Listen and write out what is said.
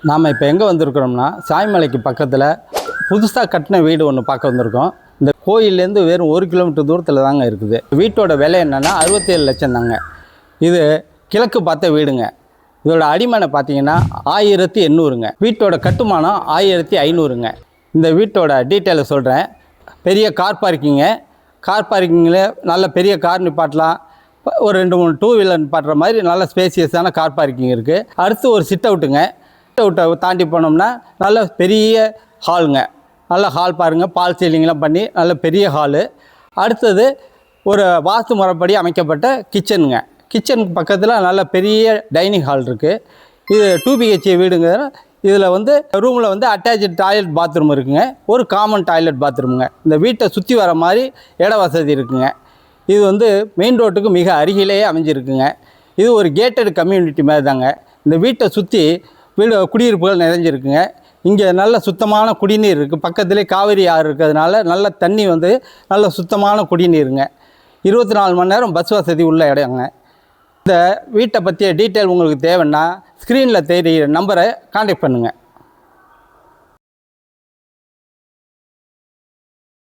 நாம் இப்போ எங்கே வந்திருக்கிறோம்னா சாய்மலைக்கு பக்கத்தில் புதுசாக கட்டின வீடு ஒன்று பார்க்க வந்திருக்கோம். இந்த கோயிலேருந்து வெறும் 1 கிலோமீட்டர் தூரத்தில் தாங்க இருக்குது. வீட்டோட விலை என்னென்னா 67 லட்சம் தாங்க. இது கிழக்கு பார்த்த வீடுங்க. இதோட அடிமனை பார்த்தீங்கன்னா 1800ங்க. வீட்டோட கட்டுமானம் 1500ங்க. இந்த வீட்டோட டீட்டெயிலை சொல்கிறேன். பெரிய கார் பார்க்கிங்கு. கார் பார்க்கிங்கில் நல்ல பெரிய கார் நிப்பாட்டலாம். ஒரு 2-3 டூ வீலர் நிப்பாட்டுற மாதிரி நல்ல ஸ்பேசியஸான கார் பார்க்கிங் இருக்குது. அடுத்து ஒரு சிட் அவுட்டுங்க. சிட் அவுட்டை தாண்டி போனோம்னா நல்ல பெரிய ஹாலுங்க. நல்ல ஹால் பாருங்கள், பால் சீலிங்லாம் பண்ணி நல்ல பெரிய ஹாலு. அடுத்தது ஒரு வாஸ்து முறைப்படி அமைக்கப்பட்ட கிச்சனுங்க. கிச்சனுக்கு பக்கத்தில் நல்ல பெரிய டைனிங் ஹால் இருக்குது. இது 2 BHK வீடுங்க. இதில் வந்து ரூமில் வந்து அட்டாச்சு டாய்லெட் பாத்ரூம் இருக்குங்க. ஒரு காமன் டாய்லெட் பாத்ரூமுங்க. இந்த வீட்டை சுற்றி வர மாதிரி இட வசதி இருக்குங்க. இது வந்து மெயின் ரோட்டுக்கு மிக அருகிலேயே அமைஞ்சிருக்குங்க. இது ஒரு கேட்டட் கம்யூனிட்டி மாதிரி தாங்க. இந்த வீட்டை சுற்றி குடியிருப்புகள் நிறைஞ்சிருக்குங்க. இங்கே நல்ல சுத்தமான குடிநீர் இருக்குது. பக்கத்துலேயே காவிரி ஆறு இருக்கிறதுனால நல்ல தண்ணி வந்து நல்ல சுத்தமான குடிநீருங்க. 24 மணி நேரம் பஸ் வசதி உள்ள இடங்க. இந்த வீட்டை பற்றிய டீட்டெயில் உங்களுக்கு தேவைன்னா ஸ்க்ரீனில் தெரிகிற நம்பரை கான்டாக்ட் பண்ணுங்கள்.